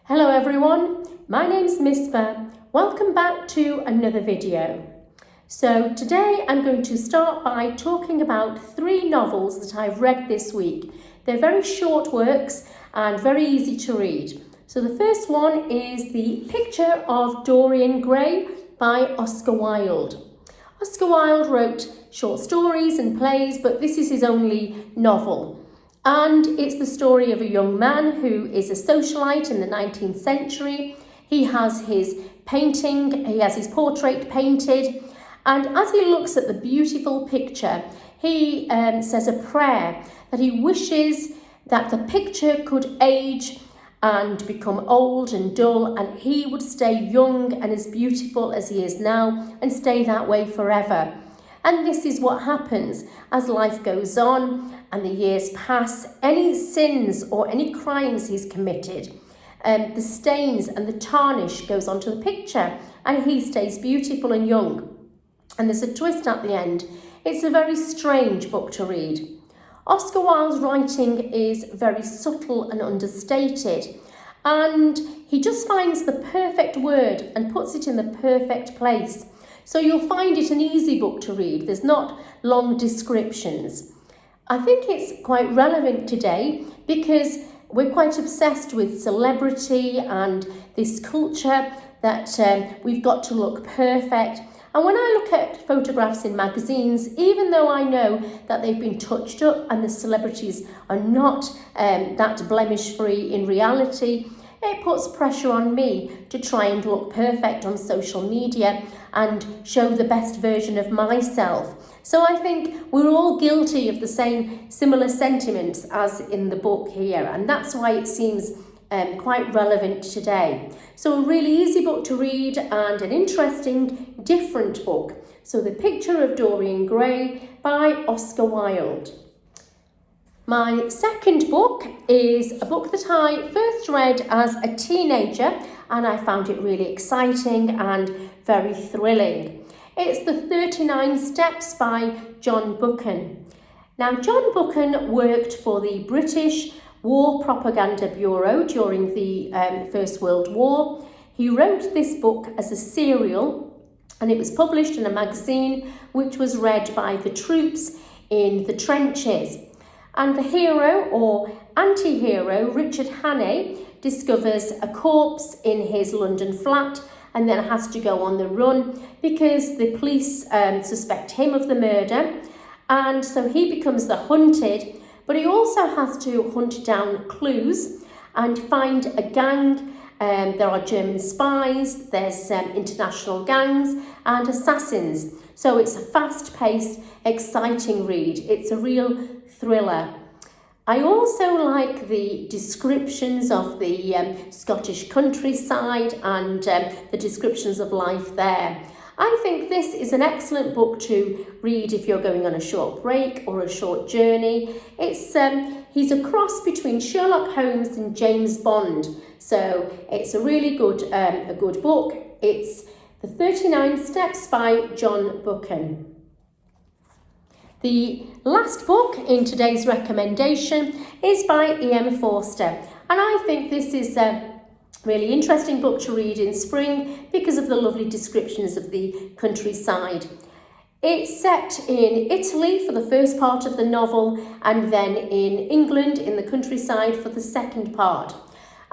Hello everyone, my name's Mispa. Welcome back to another video. So today I'm going to start by talking about 3 novels that I've read this week. They're very short works and very easy to read. So the first one is The Picture of Dorian Gray by Oscar Wilde. Oscar Wilde wrote short stories and plays, but this is his only novel. And it's the story of a young man who is a socialite in the 19th century. He has his portrait painted. And as he looks at the beautiful picture, he says a prayer that he wishes that the picture could age and become old and dull, and he would stay young and as beautiful as he is now and stay that way forever. And this is what happens as life goes on and the years pass. Any sins or any crimes he's committed, the stains and the tarnish goes onto the picture and he stays beautiful and young. And there's a twist at the end. It's a very strange book to read. Oscar Wilde's writing is very subtle and understated, and he just finds the perfect word and puts it in the perfect place. So you'll find it an easy book to read. There's not long descriptions. I think it's quite relevant today because we're quite obsessed with celebrity and this culture that we've got to look perfect. And when I look at photographs in magazines, even though I know that they've been touched up and the celebrities are not that blemish-free in reality, it puts pressure on me to try and look perfect on social media and show the best version of myself. So I think we're all guilty of the similar sentiments as in the book here, and that's why it seems quite relevant today. So a really easy book to read and an interesting, different book. So The Picture of Dorian Gray by Oscar Wilde. My second book is a book that I first read as a teenager and I found it really exciting and very thrilling. It's The 39 Steps by John Buchan. Now, John Buchan worked for the British War Propaganda Bureau during the First World War. He wrote this book as a serial and it was published in a magazine which was read by the troops in the trenches. And the hero or anti-hero, Richard Hannay, discovers a corpse in his London flat and then has to go on the run because the police suspect him of the murder. And so he becomes the hunted, but he also has to hunt down clues and find a gang. There are German spies, there's international gangs and assassins. So it's a fast-paced, exciting read. It's a real thriller. I also like the descriptions of the Scottish countryside and the descriptions of life there. I think this is an excellent book to read if you're going on a short break or a short journey. He's a cross between Sherlock Holmes and James Bond, so it's a really good book. It's The 39 Steps by John Buchan. The last book in today's recommendation is by E.M. Forster, and I think this is a really interesting book to read in spring because of the lovely descriptions of the countryside. It's set in Italy for the first part of the novel and then in England in the countryside for the second part.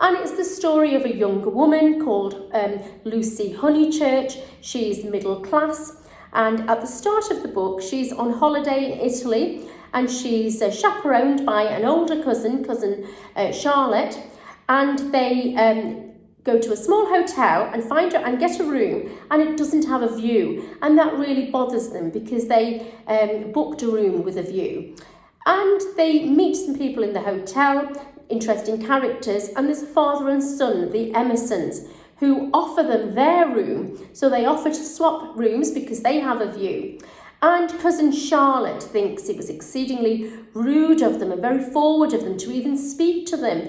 And it's the story of a young woman called Lucy Honeychurch. She's middle class, and at the start of the book she's on holiday in Italy and she's chaperoned by an older cousin Charlotte, and they go to a small hotel and get a room and it doesn't have a view, and that really bothers them because they booked a room with a view. And they meet some people in the hotel, interesting characters, and there's a father and son, the Emersons, who offer them their room. So they offer to swap rooms because they have a view. And cousin Charlotte thinks it was exceedingly rude of them and very forward of them to even speak to them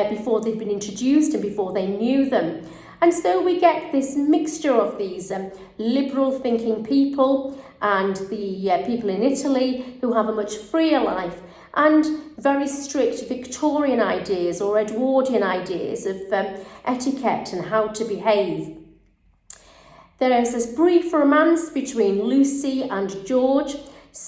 before they'd been introduced and before they knew them. And so we get this mixture of these liberal thinking people and the people in Italy who have a much freer life. and very strict Victorian ideas or Edwardian ideas of etiquette and how to behave. There is this brief romance between Lucy and George,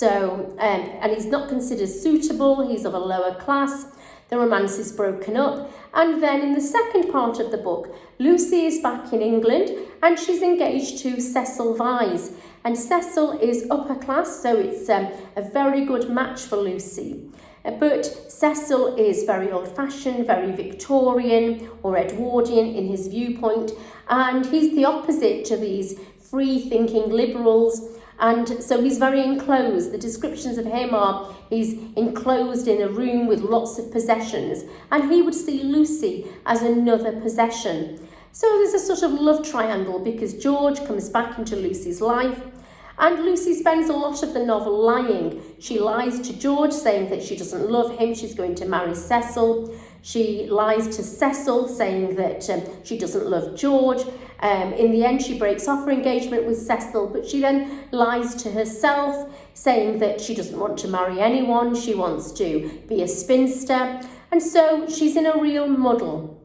and he's not considered suitable, he's of a lower class. The romance is broken up, and then in the second part of the book, Lucy is back in England and she's engaged to Cecil Vyse. And Cecil is upper class, so it's a very good match for Lucy. But Cecil is very old-fashioned, very Victorian or Edwardian in his viewpoint, and he's the opposite to these free-thinking liberals, and so he's very enclosed. The descriptions of him are he's enclosed in a room with lots of possessions, and he would see Lucy as another possession. So there's a sort of love triangle because George comes back into Lucy's life, and Lucy spends a lot of the novel lying. She lies to George, saying that she doesn't love him, she's going to marry Cecil. She lies to Cecil, saying that she doesn't love George. In the end, she breaks off her engagement with Cecil, but she then lies to herself, saying that she doesn't want to marry anyone, she wants to be a spinster. And so she's in a real muddle.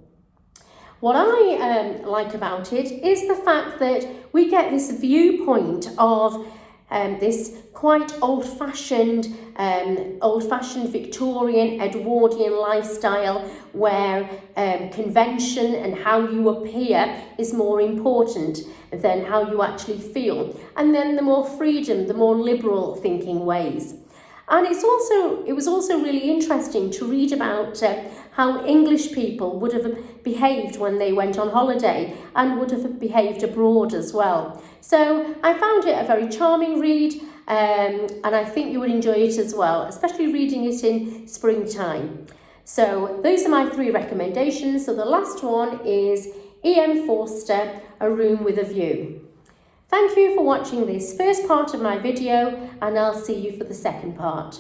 What I like about it is the fact that we get this viewpoint of this quite old-fashioned Victorian Edwardian lifestyle where convention and how you appear is more important than how you actually feel. And then the more freedom, the more liberal thinking ways. And it was also really interesting to read about how English people would have behaved when they went on holiday and would have behaved abroad as well. So I found it a very charming read, and I think you would enjoy it as well, especially reading it in springtime. So those are my 3 recommendations. So the last one is E.M. Forster, A Room with a View. Thank you for watching this first part of my video, and I'll see you for the second part.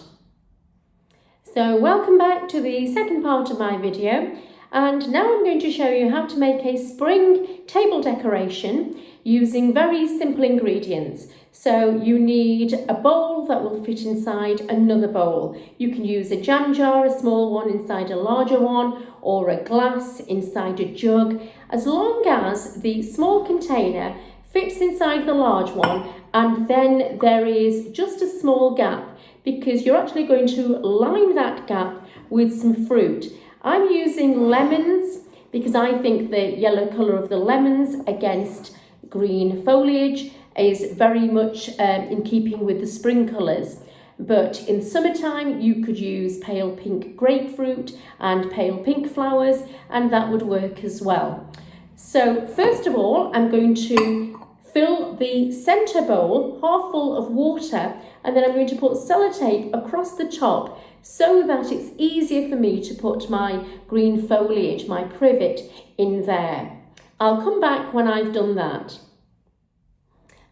So welcome back to the second part of my video, and now I'm going to show you how to make a spring table decoration using very simple ingredients. So you need a bowl that will fit inside another bowl. You can use a jam jar, a small one inside a larger one, or a glass inside a jug, as long as the small container fits inside the large one, and then there is just a small gap because you're actually going to line that gap with some fruit. I'm using lemons because I think the yellow colour of the lemons against green foliage is very much in keeping with the spring colours. But in summertime you could use pale pink grapefruit and pale pink flowers, and that would work as well. So first of all, I'm going to fill the centre bowl half full of water, and then I'm going to put sellotape across the top so that it's easier for me to put my green foliage, my privet, in there. I'll come back when I've done that.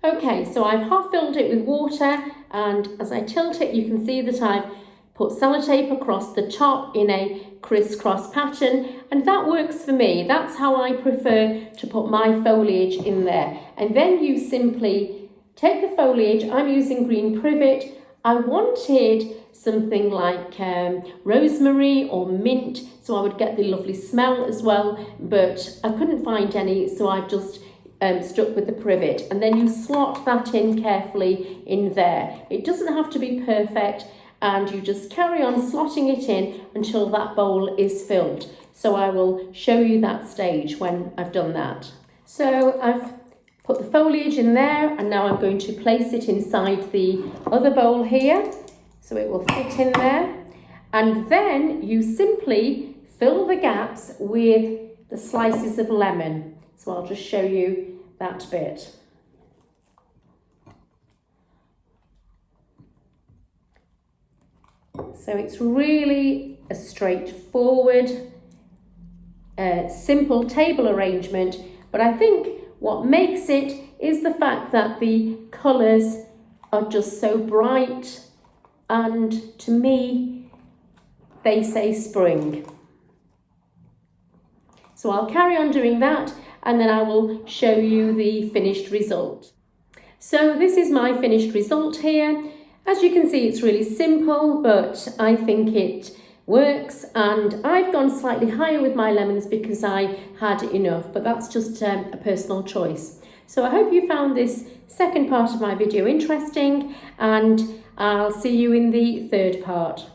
Okay, so I've half filled it with water, and as I tilt it you can see that I've put sellotape across the top in a crisscross pattern, and that works for me. That's how I prefer to put my foliage in there. And then you simply take the foliage. I'm using green privet. I wanted something like rosemary or mint, so I would get the lovely smell as well, but I couldn't find any, so I've just stuck with the privet. And then you slot that in carefully in there. It doesn't have to be perfect, and you just carry on slotting it in until that bowl is filled. So I will show you that stage when I've done that. So I've put the foliage in there, and now I'm going to place it inside the other bowl here, so it will fit in there. And then you simply fill the gaps with the slices of lemon. So I'll just show you that bit. So it's really a straightforward, simple table arrangement, but I think what makes it is the fact that the colours are just so bright, and to me they say spring. So I'll carry on doing that, and then I will show you the finished result. So this is my finished result here. As you can see, it's really simple, but I think it works, and I've gone slightly higher with my lemons because I had enough, but that's just a personal choice. So I hope you found this second part of my video interesting, and I'll see you in the third part.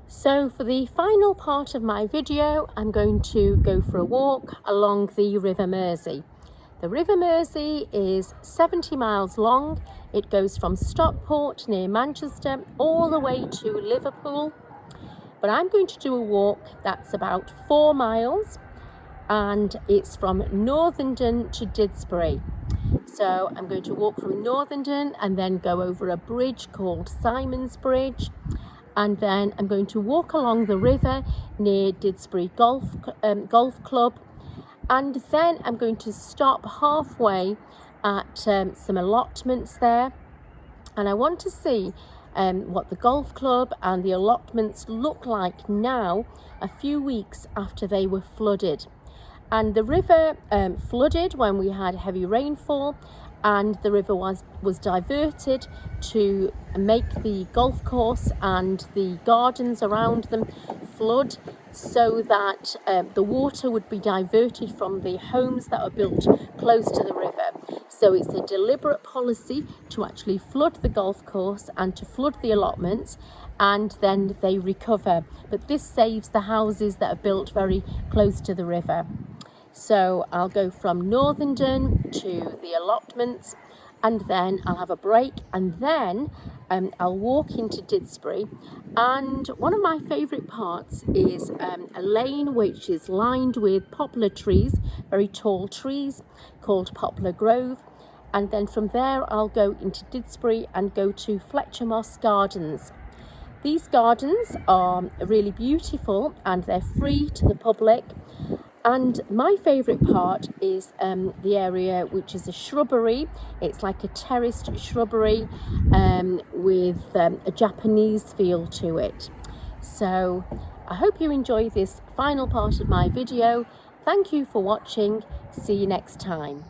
So for the final part of my video, I'm going to go for a walk along the River Mersey. The River Mersey is 70 miles long. It goes from Stockport near Manchester all the way to Liverpool. But I'm going to do a walk that's about 4 miles, and it's from Northenden to Didsbury. So I'm going to walk from Northenden and then go over a bridge called Simon's Bridge. And then I'm going to walk along the river near Didsbury Golf Club. And then I'm going to stop halfway at some allotments there. And I want to see what the golf club and the allotments look like now, a few weeks after they were flooded. And the river flooded when we had heavy rainfall, and the river was diverted to make the golf course and the gardens around them flood, so that the water would be diverted from the homes that are built close to the river. So it's a deliberate policy to actually flood the golf course and to flood the allotments, and then they recover. But this saves the houses that are built very close to the river. So I'll go from Northenden to the allotments, and then I'll have a break, and then I'll walk into Didsbury. And one of my favourite parts is a lane which is lined with poplar trees, very tall trees, called Poplar Grove. And then from there I'll go into Didsbury and go to Fletcher Moss Gardens. These gardens are really beautiful and they're free to the public. And my favourite part is the area which is a shrubbery. It's like a terraced shrubbery with a Japanese feel to it. So I hope you enjoy this final part of my video. Thank you for watching. See you next time.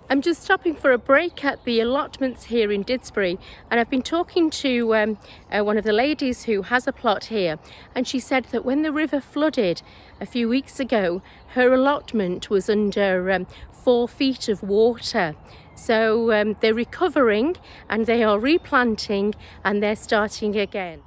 I'm just stopping for a break at the allotments here in Didsbury, and I've been talking to one of the ladies who has a plot here, and she said that when the river flooded a few weeks ago, her allotment was under 4 feet of water. So they're recovering and they are replanting and they're starting again.